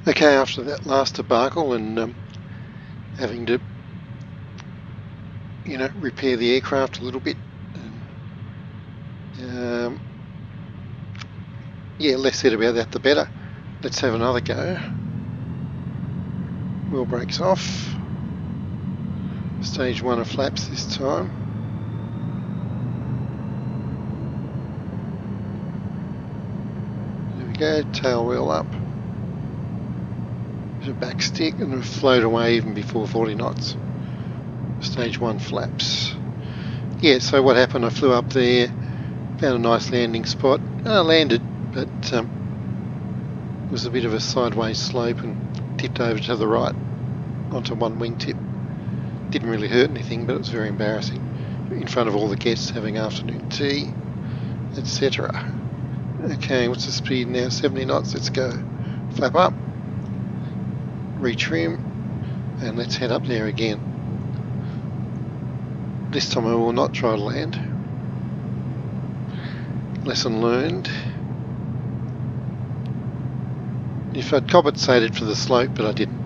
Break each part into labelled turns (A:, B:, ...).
A: Okay, after that last debacle and having to, repair the aircraft a little bit, yeah, less said about that the better. Let's have another go. Wheel brakes off. Stage 1 of flaps this time. There we go, tail wheel up. There's a back stick and we've float away even before 40 knots. Stage 1 flaps. Yeah, so what happened, I flew up there, found a nice landing spot. I landed, but it was a bit of a sideways slope and tipped over to the right onto one wingtip. Didn't really hurt anything, but it was very embarrassing in front of all the guests having afternoon tea, etc. Okay, what's the speed now? 70 knots, let's go. Flap up, retrim, and let's head up there again. This time I will not try to land. Lesson learned. If I'd compensated for the slope, but I didn't.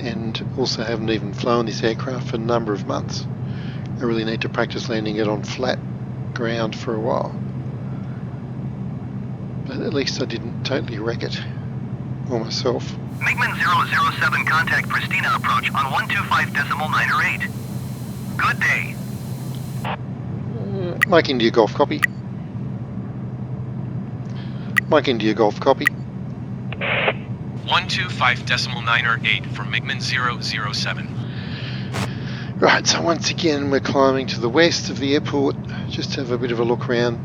A: And also haven't even flown this aircraft for a number of months. I really need to practice landing it on flat ground for a while. But at least I didn't totally wreck it, or myself.
B: MiGMan's 007, contact Pristina approach on 125.908. Good day.
A: Mike India Golf, copy. Mike India Golf, copy.
C: 125.908 from MiGMan's 007.
A: Right, so once again we're climbing to the west of the airport, just to have a bit of a look around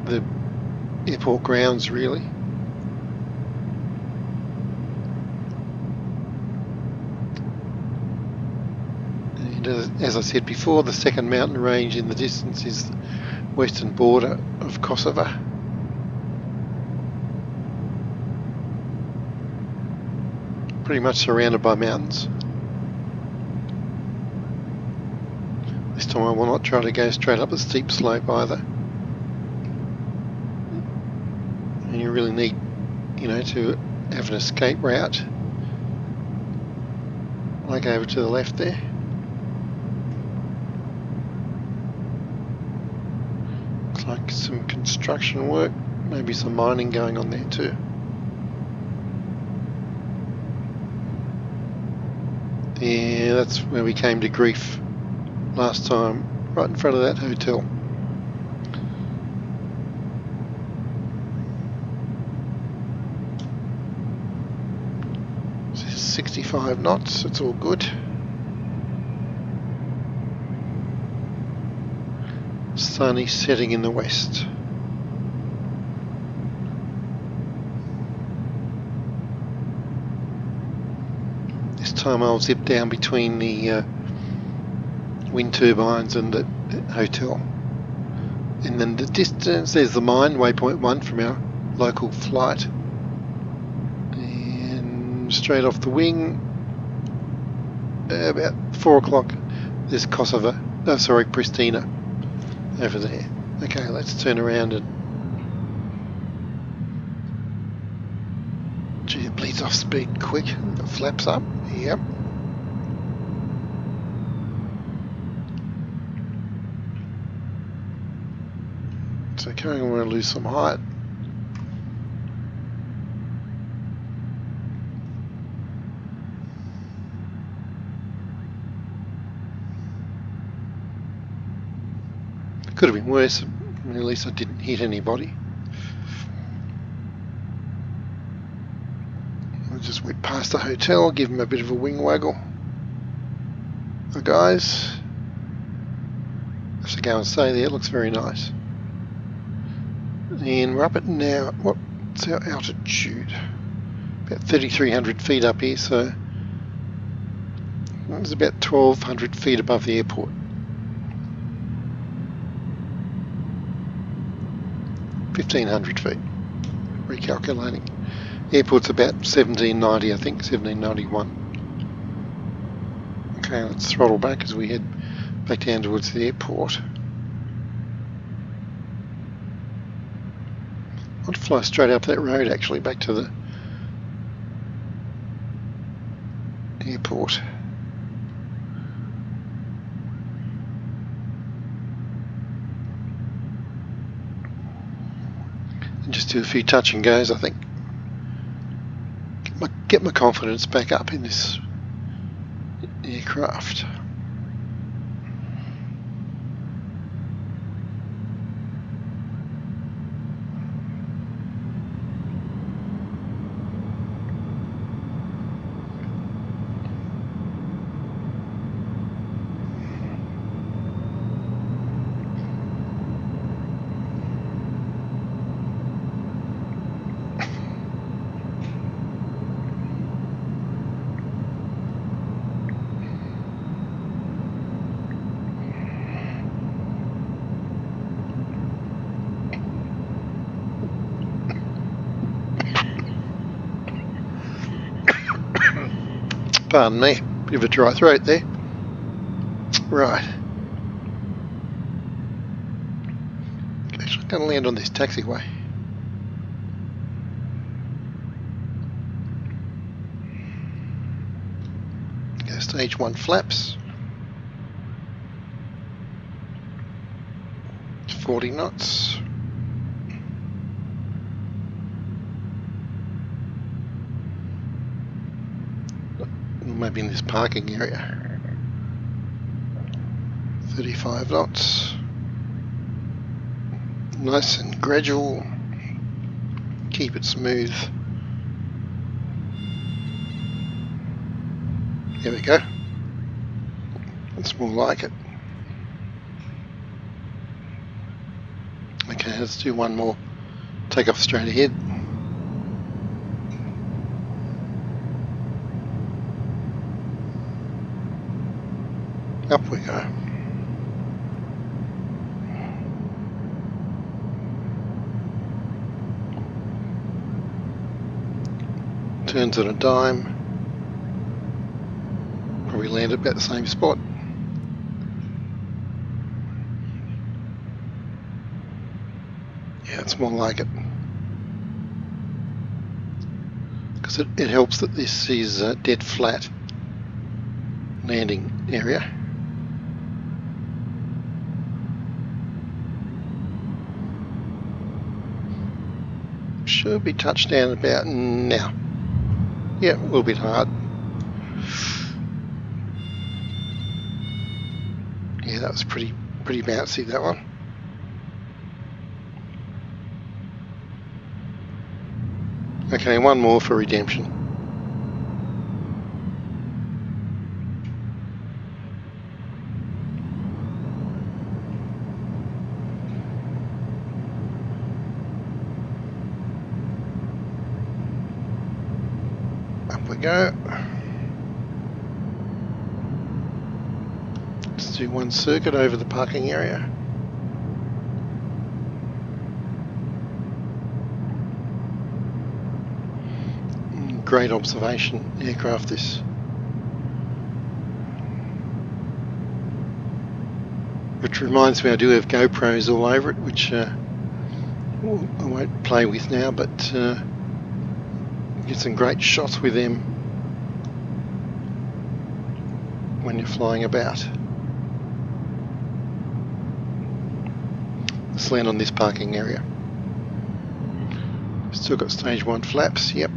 A: the airport grounds really. And as I said before, the second mountain range in the distance is the western border of Kosovo. Pretty much surrounded by mountains. This time I will not try to go straight up a steep slope either. And you really need, to have an escape route. Like over to the left there. Looks like some construction work, maybe some mining going on there too. Yeah, that's where we came to grief last time, right in front of that hotel. This is 65 knots, it's all good. Sun is setting in the west. This time I'll zip down between the wind turbines and the hotel. And then the distance, there's the mine, waypoint 1 from our local flight. And straight off the wing, about 4 o'clock, there's Pristina over there. Okay, let's turn around and... Gee, it bleeds off speed quick. It flaps up. Yep. It's okay, I'm going to lose some height. Could have been worse. I mean, at least I didn't hit anybody. I'll just whip past the hotel, give them a bit of a wing waggle. The guys, I have to go and stay there, it looks very nice. And we're up at now, what's our altitude? About 3,300 feet up here, so it's about 1,200 feet above the airport. $1,500 feet, recalculating. Airport's about 1790, I think, 1791. Okay, let's throttle back as we head back down towards the airport. I want to fly straight up that road, actually, back to the airport. And just do a few touch and goes, I think. Get my confidence back up in this aircraft. Pardon me, bit of a dry throat there. Right. Actually, I'm going to land on this taxiway. Go stage 1 flaps. 40 knots. Maybe in this parking area. 35 knots. Nice and gradual. Keep it smooth. There we go. That's more like it. Okay, let's do one more. Take off straight ahead. Up we go. Turns on a dime. Probably land at about the same spot. Yeah, it's more like it. Because it helps that this is a dead flat landing area. Should be touchdown about now. Yeah, a little bit hard. Yeah, that was pretty bouncy, that one. Okay, one more for redemption. Up we go. Let's do one circuit over the parking area. Great observation aircraft this. Which reminds me I do have GoPros all over it, which I won't play with now, but get some great shots with them when you're flying about. Let's land on this parking area. Still got stage 1 flaps, yep.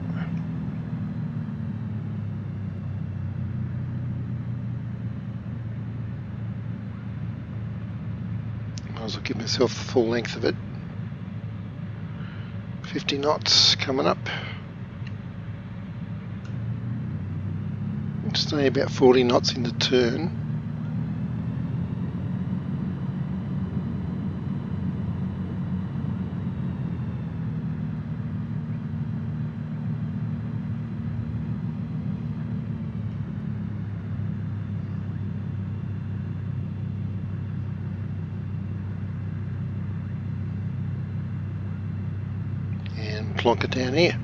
A: Might as well give myself the full length of it. 50 knots coming up. Stay about 40 knots in the turn. And plonk it down here.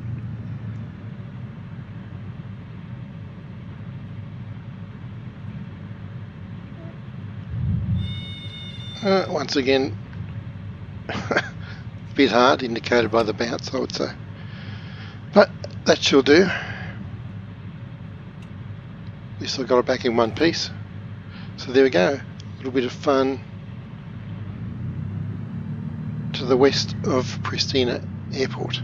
A: Once again, a bit hard, indicated by the bounce, I would say. But that shall do. At least I got it back in one piece. So there we go, a little bit of fun to the west of Pristina Airport.